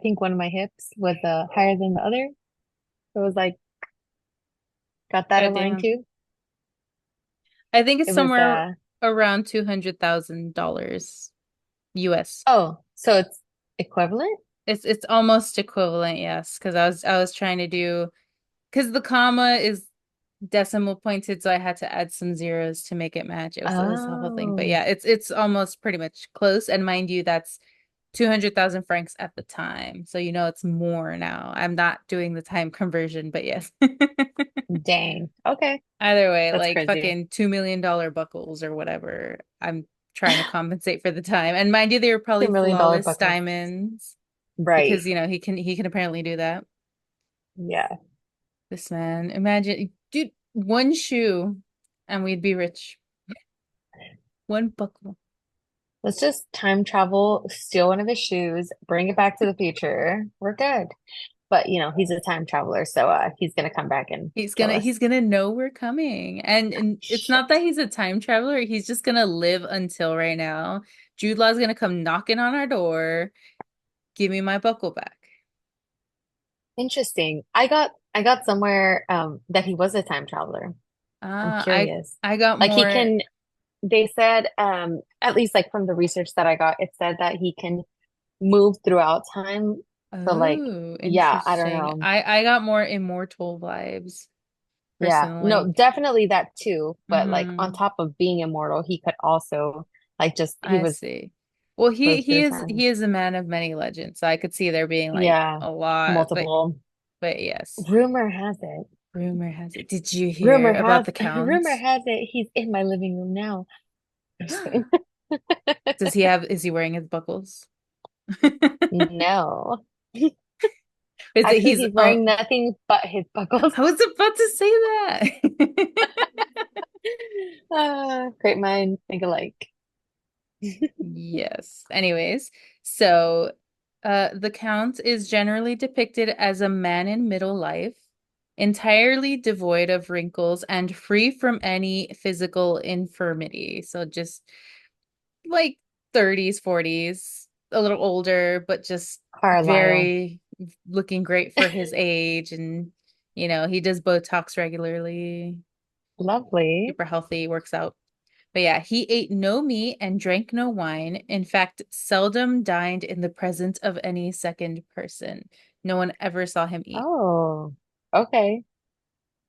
think one of my hips was higher than the other. So it was like, got that aligned Goddamn. too. I think it's It was, somewhere around $200,000 US. so it's equivalent? It's almost equivalent, yes, because I was trying to do, because the comma is decimal pointed, so I had to add some zeros to make it match. It was the whole thing. But Oh, yeah, it's almost pretty much close. And mind you, that's 200,000 francs at the time. So you know it's more now. I'm not doing the time conversion, but yes. dang. Okay. Either way, That's like crazy. fucking $2 million buckles or whatever. I'm trying to compensate for the time. And mind you, they were $2 probably million flawless buckles. diamonds Right. because he can apparently do that. Yeah. This man, imagine, dude, one shoe and we'd be rich. One buckle. Let's just time travel, steal one of his shoes, bring it back to the future. We're good. But he's a time traveler, so he's gonna come back and He's kill gonna us. he's gonna know we're coming. And it's not Shit. that he's a time traveler, he's just gonna live until right now. Jude Law's gonna come knocking on our door. Give me my buckle back. Interesting. I got somewhere that he was a time traveler. I'm Uh I curious. I got Like he more. can they said at least like from the research that I got, it said that he can move throughout time. So like Oh, yeah, I don't interesting. know. I got more immortal vibes Yeah. No, personally. definitely that too, but like on Hmm. top of being immortal, he could also like just he I was see. Well, he close to he the is sun. he is a man of many legends, so I could see there being like Yeah, a lot, but multiple. yes. Rumor has it. Rumor has it. Did you hear Rumor about has the rumor Count? has it he's in my living room now. I'm just kidding. Is he wearing his buckles? No. Is it Actually, he's he's wearing nothing but his buckles. I was about to say that. Great minds think alike. Yes. Anyways, so the Count is generally depicted as a man in middle life, entirely devoid of wrinkles and free from any physical infirmity. So just like 30s, 40s, a little older, but just Carlisle. very looking great for his age. And, he does Botox regularly, Lovely. super healthy, works out. But yeah, he ate no meat and drank no wine. In fact, seldom dined in the presence of any second person. No one ever saw him eat. Oh, okay.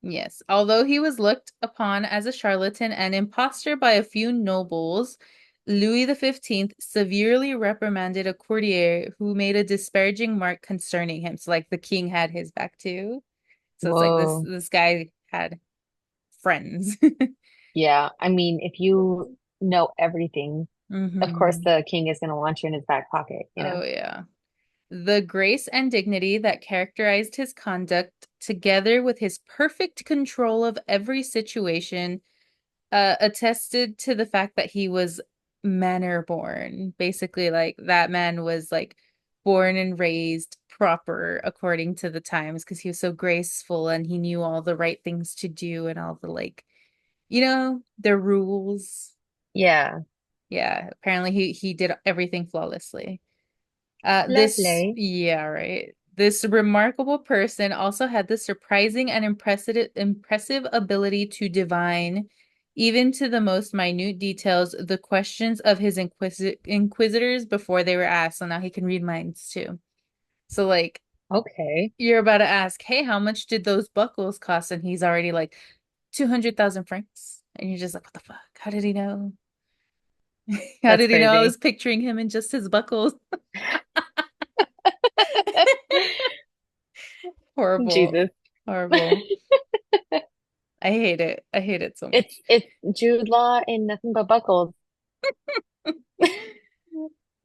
Yes, although he was looked upon as a charlatan and impostor by a few nobles, Louis XV severely reprimanded a courtier who made a disparaging remark concerning him. So like the king had his back too. So it's like this Whoa. this guy had friends. Yeah. I mean, if you know everything, of course hmm the king is going to want you in his back pocket, you know? Oh yeah. The grace and dignity that characterized his conduct, together with his perfect control of every situation, attested to the fact that he was manor born. Basically, like that man was like born and raised proper according to the times because he was so graceful and he knew all the right things to do and all the like, the rules. Yeah. Yeah, apparently he did everything flawlessly. Lovely. Yeah, right. This remarkable person also had the surprising and impressive ability to divine, even to the most minute details, the questions of his inquisitors before they were asked. So now he can read minds too. So like Okay. you're about to ask, hey, how much did those buckles cost? And he's already like 200,000 francs. And you're just like, what the fuck? How did he know? How That's did he know I crazy. was picturing him in just his buckles? Horrible. Jesus. Horrible. I hate it. I hate it so much. It's Jude Law in Nothing But Buckles.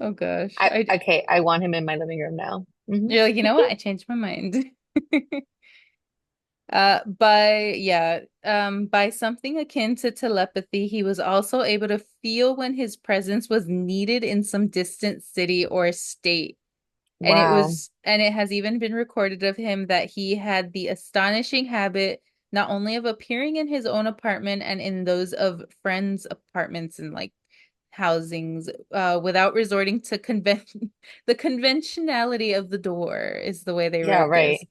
Oh gosh. I okay, I want him in my living room now. You're like, you know what? I changed my mind. By something akin to telepathy, he was also able to feel when his presence was needed in some distant city or state. Wow. And it has even been recorded of him that he had the astonishing habit not only of appearing in his own apartment and in those of friends' apartments and like housings, without resorting to the conventionality of the door is the way they Yeah, wrote this, right.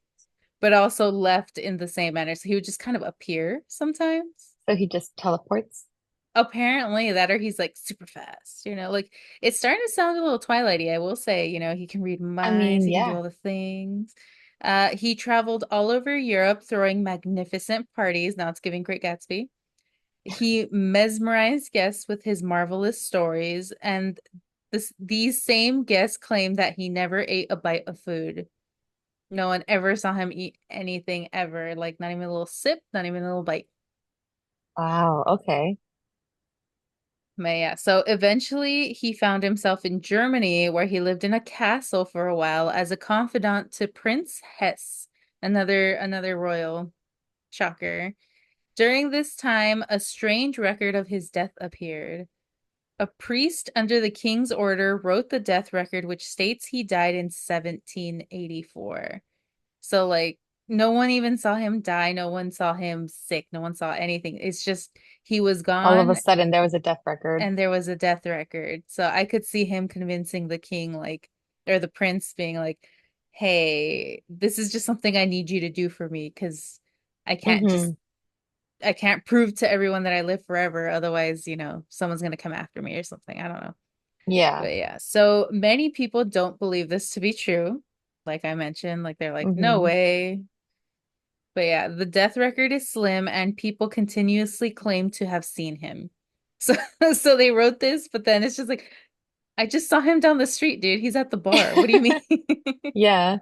but also left in the same manner. So he would just kind of appear sometimes. So he just teleports. Apparently that or he's like super fast, like it's starting to sound a little Twilighty, I will say, he can read I minds, mean, he can do yeah. all the things. He traveled all over Europe throwing magnificent parties. Now it's giving Great Gatsby. He mesmerized guests with his marvelous stories, and these same guests claim that he never ate a bite of food. No one ever saw him eat anything ever, like not even a little sip, not even a little bite. Wow, okay. But yeah, so eventually he found himself in Germany where he lived in a castle for a while as a confidant to Prince Hesse, another royal shocker. During this time, a strange record of his death appeared. A priest under the king's order wrote the death record, which states he died in 1784. So, like, no one even saw him die. No one saw him sick. No one saw anything. It's just he was All of a gone sudden there was a death record. and there was a death record. So I could see him convincing the king, like, or the prince being like, hey, this is just something I need you to do for me because I can't just, Hmm. I can't prove to everyone that I live forever. Otherwise, someone's going to come after me or something. I don't know. Yeah. But yeah, so many people don't believe this to be true. Like I mentioned, like they're like, no Hmm. way. But yeah, the death record is slim and people continuously claim to have seen him. So so they wrote this, but then it's just like, I just saw him down the street, dude. He's at the bar. What do you mean? Yeah.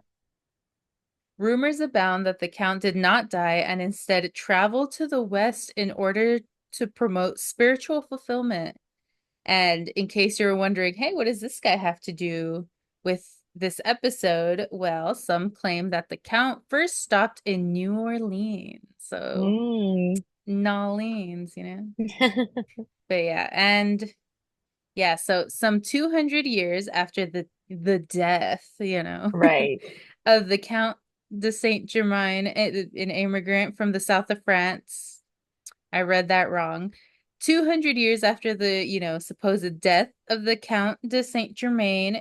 Rumors abound that the Count did not die and instead traveled to the West in order to promote spiritual fulfillment. And in case you're wondering, hey, what does this guy have to do with this episode? Well, some claim that the Count first stopped in New Orleans. So, Mm. Nolens. But yeah, and yeah, so some 200 years after the death, Right. of the Count de Saint Germain, an immigrant from the south of France. I read that wrong. 200 years after the, supposed death of the Count de Saint Germain,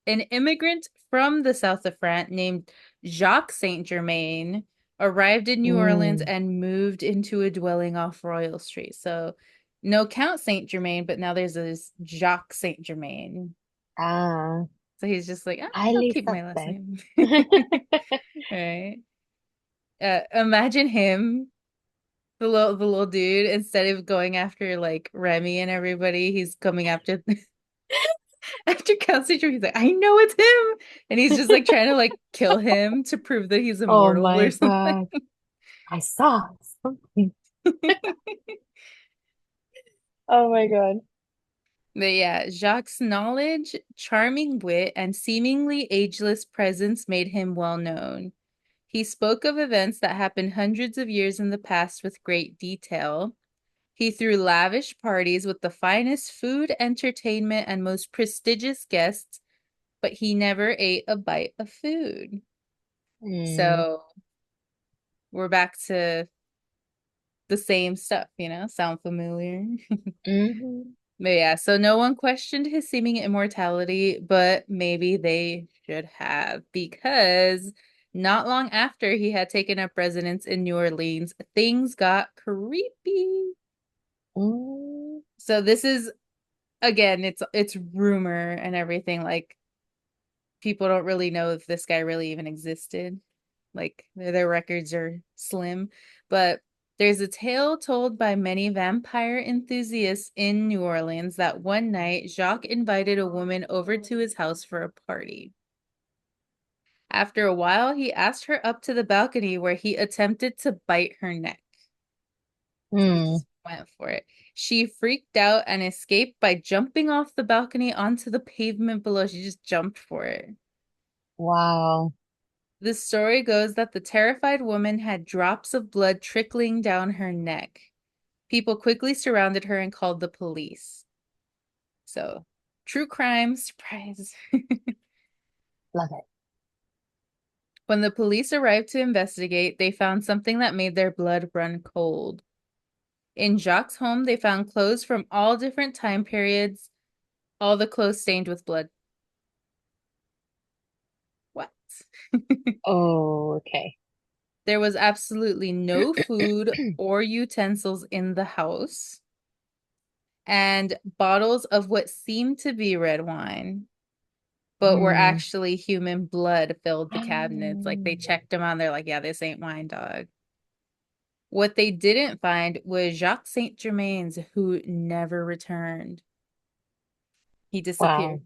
an immigrant from the south of France named Jacques Saint Germain arrived in New Orleans Mm. and moved into a dwelling off Royal Street. So no Count Saint Germain, but now there's this Jacques Saint Germain. Ah, So he's just like, I'll highly keep my last suspect. name. Right. Imagine him. the little dude, instead of going after like Remy and everybody, he's coming after after Count St. He's like, I know it's him, and he's just like trying to like kill him to prove that he's Oh immortal or my something. God. I saw something. Oh my God. But yeah, Jacques' knowledge, charming wit, and seemingly ageless presence made him well known. He spoke of events that happened hundreds of years in the past with great detail. He threw lavish parties with the finest food, entertainment, and most prestigious guests, but he never ate a bite of food. Hmm. So we're back to the same stuff, Sound familiar? Hmm. But yeah, so no one questioned his seeming immortality, but maybe they should have, because not long after he had taken up residence in New Orleans, things got creepy. Mm. So this is again, it's rumor and everything. Like people don't really know if this guy really even existed. Like their records are slim, but there's a tale told by many vampire enthusiasts in New Orleans that one night Jacques invited a woman over to his house for a party. After a while, he asked her up to the balcony where he attempted to bite her neck. So he Hmm. just went for it. She freaked out and escaped by jumping off the balcony onto the pavement below. She just jumped for it. Wow. The story goes that the terrified woman had drops of blood trickling down her neck. People quickly surrounded her and called the police. So, true crime, surprise. Love it. When the police arrived to investigate, they found something that made their blood run cold. In Jacques' home, they found clothes from all different time periods, all the clothes stained with blood. What? Oh, okay. There was absolutely no food or utensils in the house, and bottles of what seemed to be red wine, but were Hmm. actually human blood filled the cabinets. Like they checked them on, they're like, yeah, this ain't wine, dog. What they didn't find was Jacques St. Germain's, who never returned. He disappeared. Wow.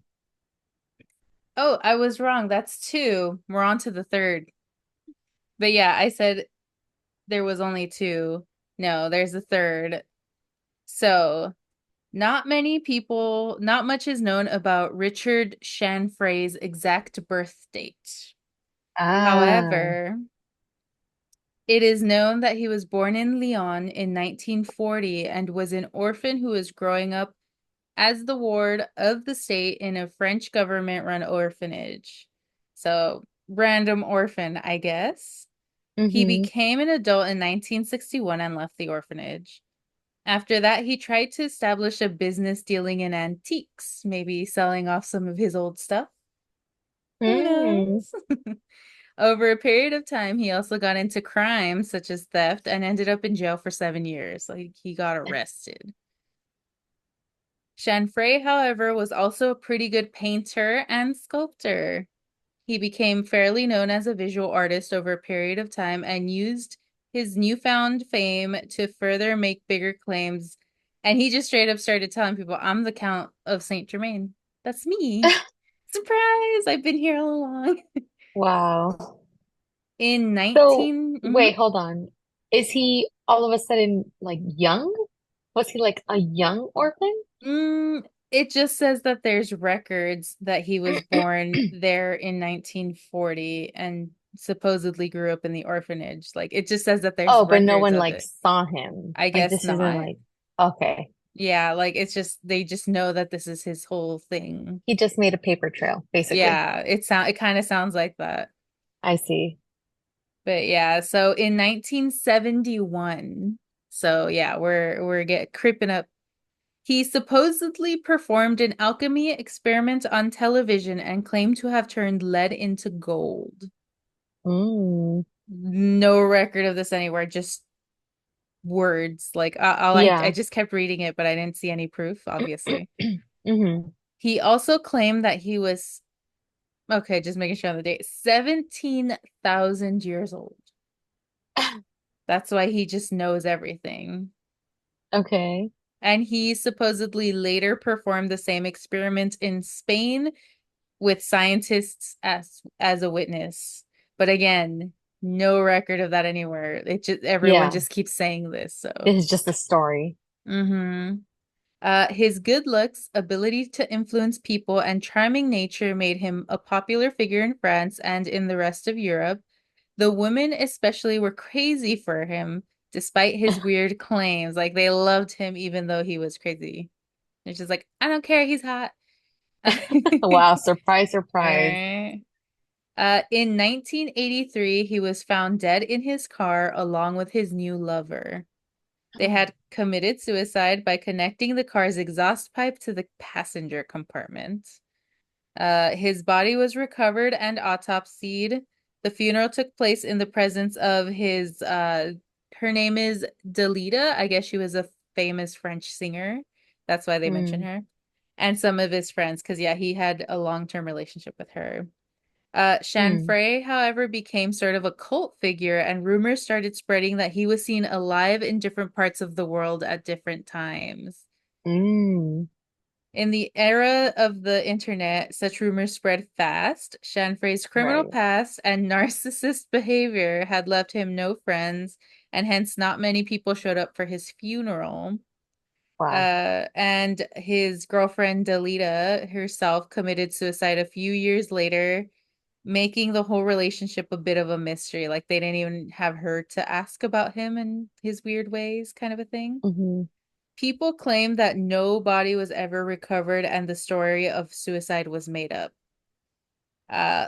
Oh, I was wrong. That's two. We're on to the third. But yeah, I said there was only two. No, there's a third. So, not much is known about Richard Chanfray's exact birth date. Ah. However, it is known that he was born in Lyon in 1940 and was an orphan who was growing up as the ward of the state in a French government-run orphanage. So, random orphan, I guess. He Mm-hmm. became an adult in 1961 and left the orphanage. After that, he tried to establish a business dealing in antiques, maybe selling off some of his old stuff. Who Mm. knows? Over a period of time, he also got into crimes such as theft and ended up in jail for 7 years. Like he got arrested. Chanfray, however, was also a pretty good painter and sculptor. He became fairly known as a visual artist over a period of time and used his newfound fame to further make bigger claims. And he just straight up started telling people, I'm the Count of Saint Germain. That's me. Surprise! I've been here all along. Wow. In So, 19 wait, hold on. Is he all of a sudden like young? Was he like a young orphan? it just says that there's records that he was born there in 1940 and supposedly grew up in the orphanage. Like it just says that there's Oh, but no records one of like it. saw him. I Like guess this isn't not. like, okay. Yeah, like it's just they just know that this is his whole thing. He just made a paper trail, basically. Yeah, it kind of sounds like that. I see. But yeah, so in 1971, so yeah, we're get creeping up. He supposedly performed an alchemy experiment on television and claimed to have turned lead into gold. Mm. No record of this anywhere, just words. Like I Yeah. just kept reading it, but I didn't see any proof, obviously. Hmm. He also claimed that he was okay, just making sure on the date, 17,000 years old. That's why he just knows everything. Okay. And he supposedly later performed the same experiment in Spain with scientists as a witness. But again, no record of that anywhere. It just everyone Yeah. just keeps saying this. So, This is just a story. hmm his good looks, ability to influence people, and charming nature made him a popular figure in France and in the rest of Europe. The women especially were crazy for him, despite his weird claims. Like they loved him even though he was crazy. It's just like, I don't care, he's hot. Wow, surprise, surprise. Right. In 1983, he was found dead in his car along with his new lover. They had committed suicide by connecting the car's exhaust pipe to the passenger compartment. His body was recovered and autopsied. The funeral took place in the presence of her name is Delita. I guess she was a famous French singer. That's why they mention Mm, her. And some of his friends, because yeah, he had a long-term relationship with her. mm, Chanfrey, however, became sort of a cult figure, and rumors started spreading that he was seen alive in different parts of the world at different times. mm. In the era of the internet, such rumors spread fast. Chanfrey's criminal Right. past and narcissist behavior had left him no friends, and hence not many people showed up for his funeral. Wow. And his girlfriend Delita herself committed suicide a few years later, making the whole relationship a bit of a mystery. Like they didn't even have her to ask about him and his weird ways, kind of a thing. Hmm. People claim that no body was ever recovered and the story of suicide was made up.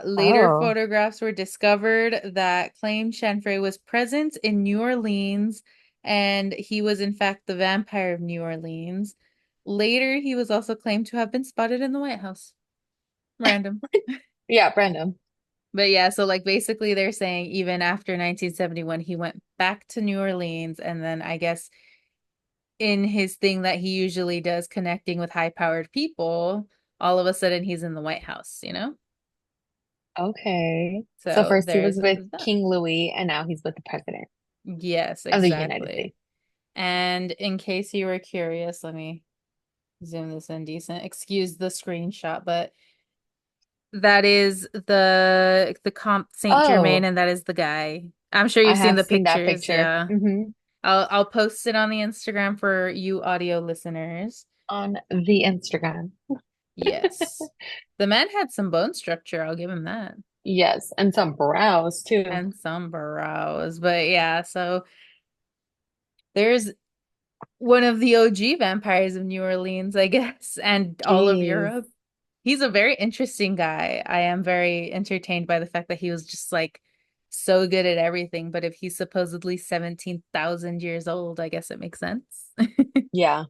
Later Oh, photographs were discovered that claimed Chanfrey was present in New Orleans and he was in fact the vampire of New Orleans. Later, he was also claimed to have been spotted in the White House. Random. yeah, Brandon. But yeah, so like basically they're saying even after 1971, he went back to New Orleans and then I guess in his thing that he usually does connecting with high-powered people, all of a sudden he's in the White House, you know? Okay. So So first he was there's with that. King Louis and now he's with the president Yes, of the United exactly. States. And in case you were curious, let me zoom this in decent. Excuse the screenshot, but that is the Comte St. Germain, Oh, and that is the guy. I'm sure I you've seen have the seen that pictures. picture. Yeah. I'll post it on the Instagram for you audio listeners. On the Instagram. Yes. The man had some bone structure, I'll give him that. Yes, and some brows too. And some brows. But yeah, so there's one of the OG vampires of New Orleans, I guess, and all of Jeez. Europe. He's a very interesting guy. I am very entertained by the fact that he was just like so good at everything. But if he's supposedly 17,000 years old, I guess it makes sense. Yeah,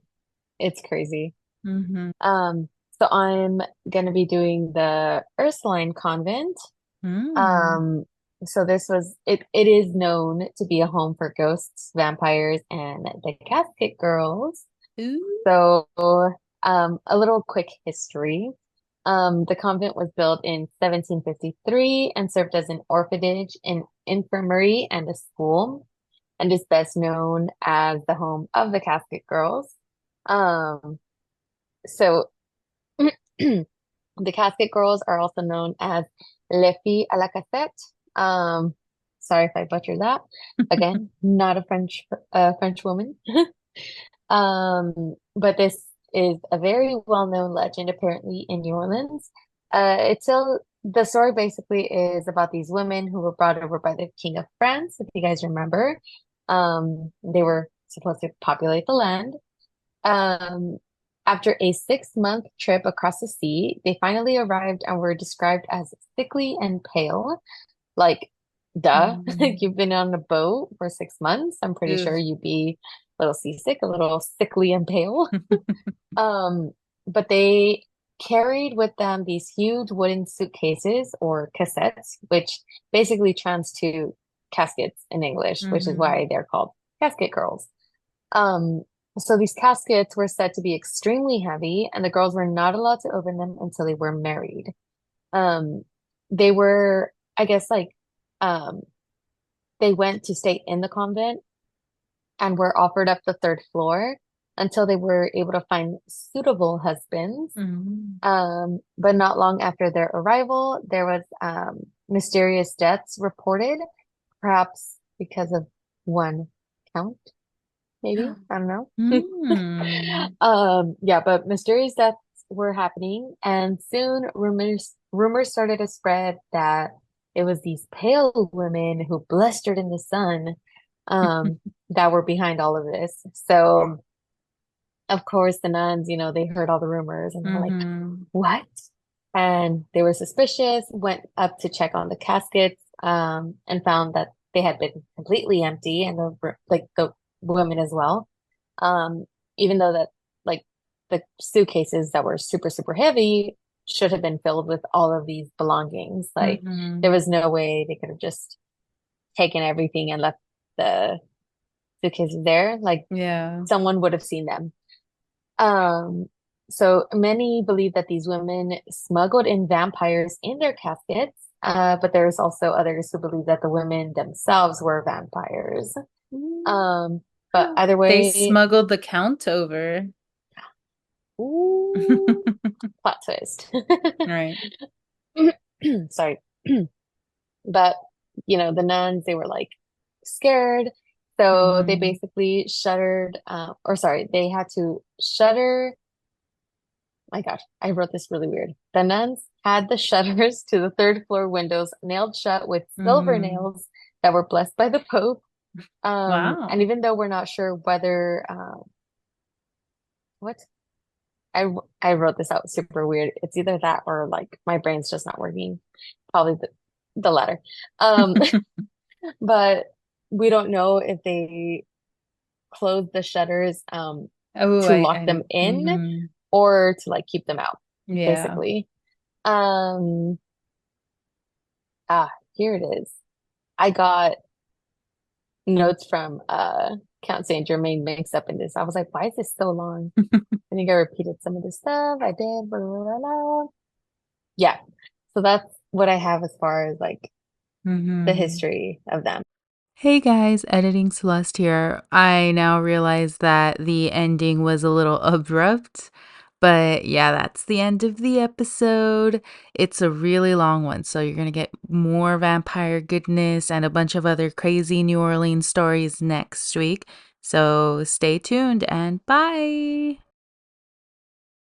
it's crazy. hmm Um, so I'm gonna be doing the Ursuline Convent. Mm. Um, so this was it is known to be a home for ghosts, vampires, and the casket girls. Ooh. So, a little quick history. The convent was built in 1753 and served as an orphanage, an infirmary, and a school, and is best known as the home of the casket girls. So the casket girls are also known as Les filles à la cassette. Sorry if I butchered that. Again, not a French woman. But this is a very well-known legend apparently in New Orleans. The story basically is about these women who were brought over by the King of France, if you guys remember. They were supposed to populate the land. Um, After a 6-month trip across the sea, they finally arrived and were described as sickly and pale. Like, duh, Mm. you've been on a boat for 6 months. I'm pretty Ooh. sure you'd be a little seasick, a little sickly and pale. Um, but they carried with them these huge wooden suitcases or cassettes, which basically trans to caskets in English, which is hmm why they're called casket girls. Um, so these caskets were said to be extremely heavy, and the girls were not allowed to open them until they were married. They were, I guess, like, um, they went to stay in the convent and were offered up the third floor until they were able to find suitable husbands. Mm. But not long after their arrival, there was mysterious deaths reported, perhaps because of one count, maybe. I don't know. Mm. Yeah, but mysterious deaths were happening, and soon rumors started to spread that it was these pale women who blustered in the sun, that were behind all of this. So, of course, the nuns, they heard all the rumors and they were like, Mm-hmm. "What?" And they were suspicious, went up to check on the caskets, and found that they had been completely empty, and like the women as well. Um, Even though that like the suitcases that were super, super heavy should have been filled with all of these belongings. Like there Mm-hmm. was no way they could have just taken everything and left the suitcases there. Like Yeah. someone would have seen them. Um, so many believe that these women smuggled in vampires in their caskets, but there's also others who believe that the women themselves were vampires. Mm. Um, but either They way, smuggled the count over. ooh, plot twist. Right. Sorry. But, the nuns, they were like scared. So they Mm-hmm. basically shuttered, or sorry, they had to shutter. My gosh, I wrote this really weird. The nuns had the shutters to the third floor windows nailed shut with silver Mm-hmm. nails that were blessed by the Pope. And Wow. even though we're not sure whether, what? I wrote this out super weird. It's either that or like my brain's just not working. Probably the latter. Um, but we don't know if they closed the shutters Oh, to lock them in mm-hmm. or to like keep them out, Yeah. basically. Um, Here it is. I got notes from Count St. Germain mixed up in this. I was like, why is this so long? I think I repeated some of the stuff. I did. Blah, blah, blah, blah. Yeah. So that's what I have as far as like the Mm-hmm. history of them. Hey guys, editing Celeste here. I now realize that the ending was a little abrupt, but yeah, that's the end of the episode. It's a really long one, so you're gonna get more vampire goodness and a bunch of other crazy New Orleans stories next week. So stay tuned and bye.